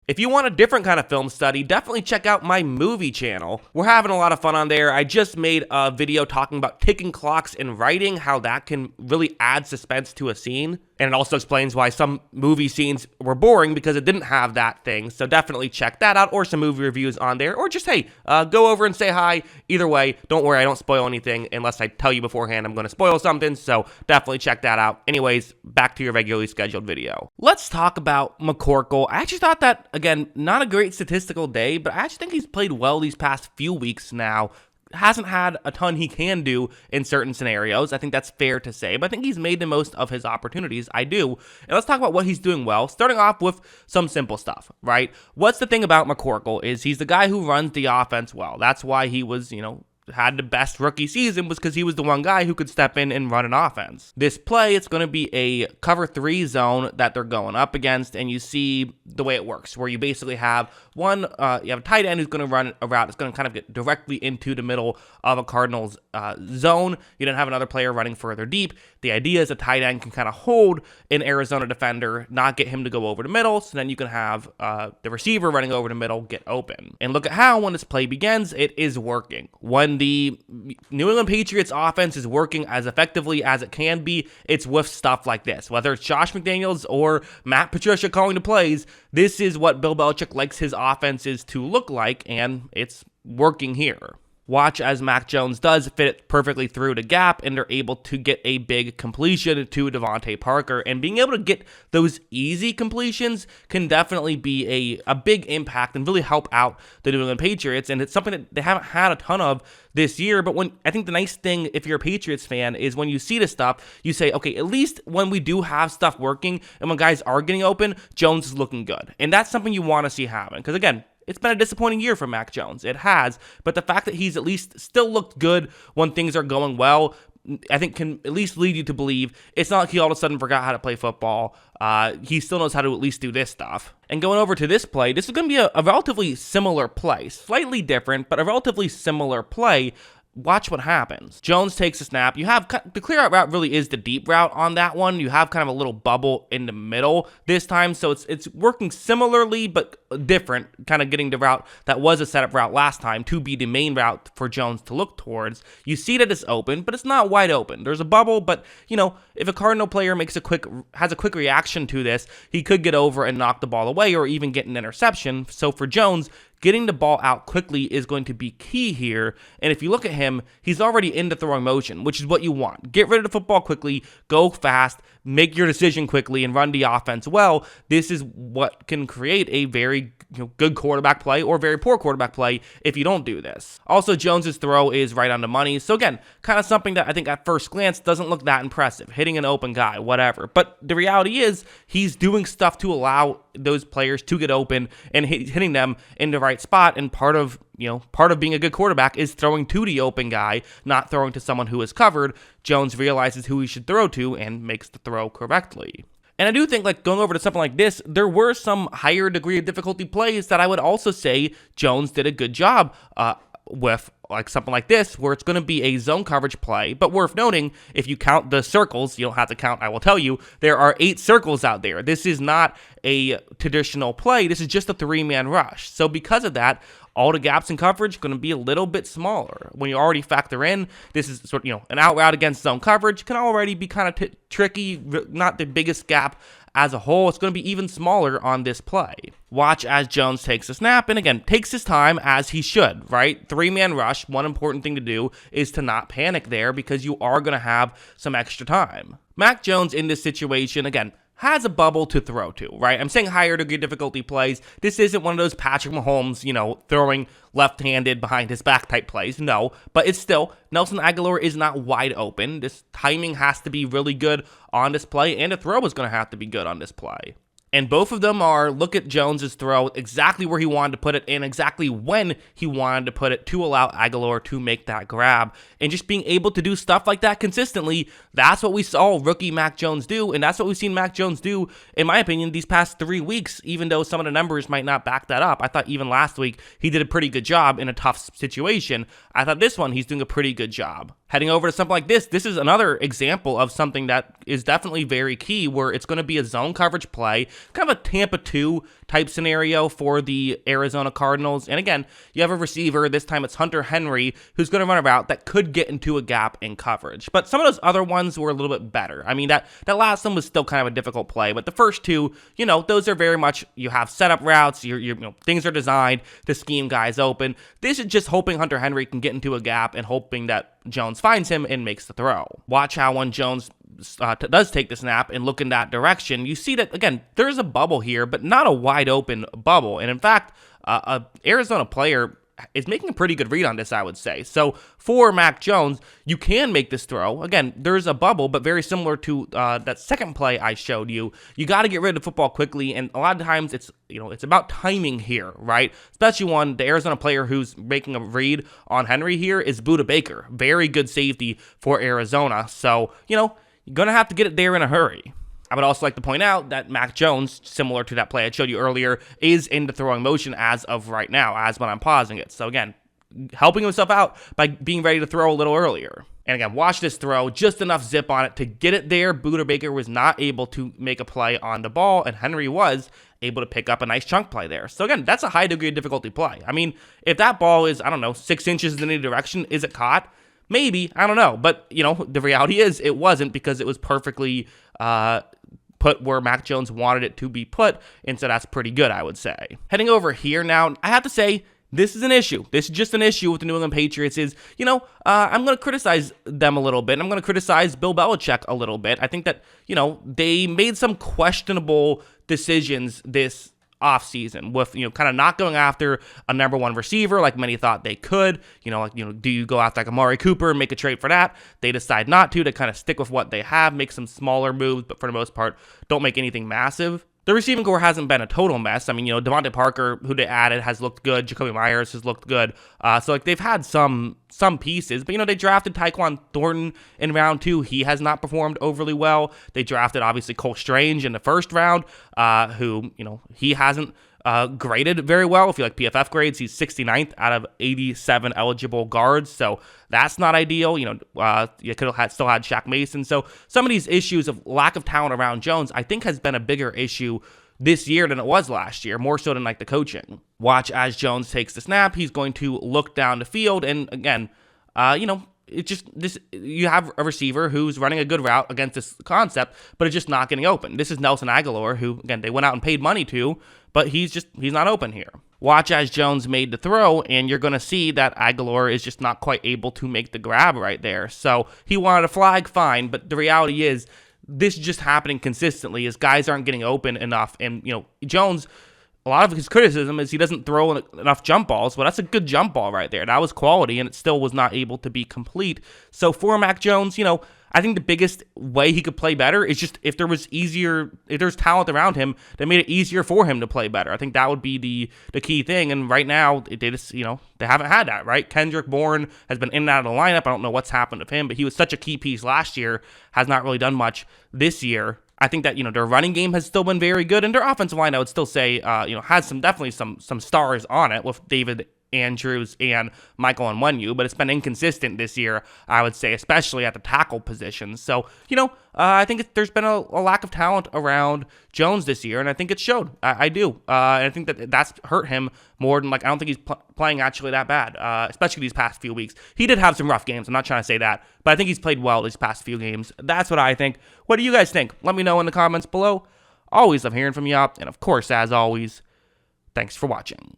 If you want a different kind of film study, definitely check out my movie channel. We're having a lot of fun on there. I just made a video talking about ticking clocks in writing, how that can really add suspense to a scene. And it also explains why some movie scenes were boring because it didn't have that thing. So definitely check that out, or some movie reviews on there, or just, hey, go over and say hi. Either way, don't worry, I don't spoil anything unless I tell you beforehand I'm going to spoil something. So definitely check that out. Anyways, back to your regularly scheduled video. Let's talk about McCorkle. I actually thought that, again, not a great statistical day, but I actually think he's played well these past few weeks now. Hasn't had a ton he can do in certain scenarios. I think that's fair to say, but I think he's made the most of his opportunities. I do. And let's talk about what he's doing well, starting off with some simple stuff, right? What's the thing about McCorkle is he's the guy who runs the offense well. That's why he was, had the best rookie season, was because he was the one guy who could step in and run an offense. This play, it's going to be a cover 3 zone that they're going up against, and you see the way it works, where you basically have you have a tight end who's going to run a route that's going to kind of get directly into the middle of a Cardinals zone. You don't have another player running further deep. The idea is a tight end can kind of hold an Arizona defender, not get him to go over the middle, so then you can have the receiver running over the middle get open. And look at how, when this play begins, it is working. When the New England Patriots offense is working as effectively as it can be, it's with stuff like this. Whether it's Josh McDaniels or Matt Patricia calling the plays, this is what Bill Belichick likes his offenses to look like, and it's working here. Watch as Mac Jones does fit it perfectly through the gap, and they're able to get a big completion to Devontae Parker. And being able to get those easy completions can definitely be a big impact and really help out the New England Patriots. And it's something that they haven't had a ton of this year. But I think the nice thing, if you're a Patriots fan, is when you see this stuff, you say, okay, at least when we do have stuff working and when guys are getting open, Jones is looking good. And that's something you want to see happen. Because again, it's been a disappointing year for Mac Jones. It has. But the fact that he's at least still looked good when things are going well, I think can at least lead you to believe it's not like he all of a sudden forgot how to play football. He still knows how to at least do this stuff. And going over to this play, this is going to be a relatively similar play. Slightly different, but a relatively similar play. Watch what happens. Jones takes a snap. You have the clear out route really is the deep route on that one. You have kind of a little bubble in the middle this time, so it's working similarly but different, kind of getting the route that was a setup route last time to be the main route for Jones to look towards. You see that it's open, but it's not wide open. There's a bubble, but if a Cardinal player has a quick reaction to this, he could get over and knock the ball away or even get an interception. So for Jones, getting the ball out quickly is going to be key here. And if you look at him, he's already into throwing motion, which is what you want. Get rid of the football quickly, go fast, make your decision quickly, and run the offense well. This is what can create a very good quarterback play or very poor quarterback play if you don't do this. Also, Jones's throw is right on the money. So again, kind of something that I think at first glance doesn't look that impressive. Hitting an open guy, whatever. But the reality is he's doing stuff to allow those players to get open and hitting them in the right spot. And part of being a good quarterback is throwing to the open guy, not throwing to someone who is covered. Jones realizes who he should throw to and makes the throw correctly. And I do think, going over to something like this, there were some higher degree of difficulty plays that I would also say Jones did a good job with, like something like this, where it's going to be a zone coverage play. But worth noting, if you count the circles, you don't have to count, I will tell you, there are 8 circles out there. This is not a traditional play. This is just a 3-man rush. So because of that, all the gaps in coverage going to be a little bit smaller. When you already factor in, this is sort of, an out route against zone coverage can already be kind of tricky, not the biggest gap as a whole. It's going to be even smaller on this play. Watch as Jones takes a snap, and again, takes his time as he should, right? 3-man rush, one important thing to do is to not panic there because you are going to have some extra time. Mac Jones in this situation, again, has a bubble to throw to, right? I'm saying higher degree difficulty plays. This isn't one of those Patrick Mahomes, throwing left-handed behind his back type plays. No, but it's still, Nelson Aguilar is not wide open. This timing has to be really good on this play, and the throw is going to have to be good on this play. And both of them are, look at Jones's throw, exactly where he wanted to put it and exactly when he wanted to put it to allow Aguilar to make that grab. And just being able to do stuff like that consistently, that's what we saw rookie Mac Jones do, and that's what we've seen Mac Jones do, in my opinion, these past 3 weeks, even though some of the numbers might not back that up. I thought even last week he did a pretty good job in a tough situation. I thought this one he's doing a pretty good job. Heading over to something like this is another example of something that is definitely very key, where it's going to be a zone coverage play, kind of a Tampa 2 type scenario for the Arizona Cardinals. And again, you have a receiver, this time it's Hunter Henry, who's going to run a route that could get into a gap in coverage. But some of those other ones were a little bit better. I mean, that last one was still kind of a difficult play, but the first two, those are very much, you have setup routes, things are designed to scheme guys open. This is just hoping Hunter Henry can get into a gap and hoping that Jones finds him and makes the throw. Watch how when Jones does take the snap and look in that direction, you see that, again, there's a bubble here, but not a wide open bubble. And in fact, a Arizona player is making a pretty good read on this, I would say. So for Mac Jones, you can make this throw. Again, there's a bubble, but very similar to that second play I showed you. You got to get rid of the football quickly, and a lot of times it's about timing here, right? Especially when the Arizona player who's making a read on Henry here is Budda Baker. Very good safety for Arizona. So, you're going to have to get it there in a hurry. I would also like to point out that Mac Jones, similar to that play I showed you earlier, is in the throwing motion as of right now, as when I'm pausing it. So again, helping himself out by being ready to throw a little earlier. And again, watch this throw, just enough zip on it to get it there. Budda Baker was not able to make a play on the ball, and Henry was able to pick up a nice chunk play there. So again, that's a high degree of difficulty play. I mean, if that ball is, 6 inches in any direction, is it caught? Maybe, I don't know. But, the reality is it wasn't, because it was perfectly put where Mac Jones wanted it to be put, and so that's pretty good, I would say. Heading over here now, I have to say, this is an issue. This is just an issue with the New England Patriots is, I'm going to criticize them a little bit. I'm going to criticize Bill Belichick a little bit. I think that, they made some questionable decisions this offseason with, kind of not going after a number one receiver like many thought they could. Do you go after like Amari Cooper and make a trade for that? They decide not to kind of stick with what they have, make some smaller moves, but for the most part, don't make anything massive. The receiving core hasn't been a total mess. I mean, Devontae Parker, who they added, has looked good. Jacoby Myers has looked good. So they've had some pieces, but they drafted Tyquan Thornton in round 2. He has not performed overly well. They drafted obviously Cole Strange in the first round, who he hasn't graded very well. If you like PFF grades, he's 69th out of 87 eligible guards, so that's not ideal. You could have still had Shaq Mason. So some of these issues of lack of talent around Jones, I think, has been a bigger issue this year than it was last year, more so than like the coaching. Watch as Jones takes the snap. He's going to look down the field, and again, it's just this. You have a receiver who's running a good route against this concept, but it's just not getting open. This is Nelson Aguilar, who again they went out and paid money to, but he's not open here. Watch as Jones made the throw, and you're going to see that Aguilar is just not quite able to make the grab right there. So he wanted a flag, fine, but the reality is this is just happening consistently as guys aren't getting open enough. And, Jones, a lot of his criticism is he doesn't throw enough jump balls. Well, that's a good jump ball right there. That was quality, and it still was not able to be complete. So for Mac Jones, I think the biggest way he could play better is just if there's talent around him that made it easier for him to play better. I think that would be the key thing. And right now, they just, they haven't had that, right? Kendrick Bourne has been in and out of the lineup. I don't know what's happened to him, but he was such a key piece last year, has not really done much this year. I think that, their running game has still been very good, and their offensive line, I would still say, has definitely some stars on it with David Andrews and Michael Onwenu, but it's been inconsistent this year, I would say, especially at the tackle position. So, I think there's been a lack of talent around Jones this year, and I think it showed. I do. And I think that's hurt him more than, I don't think he's playing actually that bad, especially these past few weeks. He did have some rough games. I'm not trying to say that, but I think he's played well these past few games. That's what I think. What do you guys think? Let me know in the comments below. Always love hearing from you, and of course, as always, thanks for watching.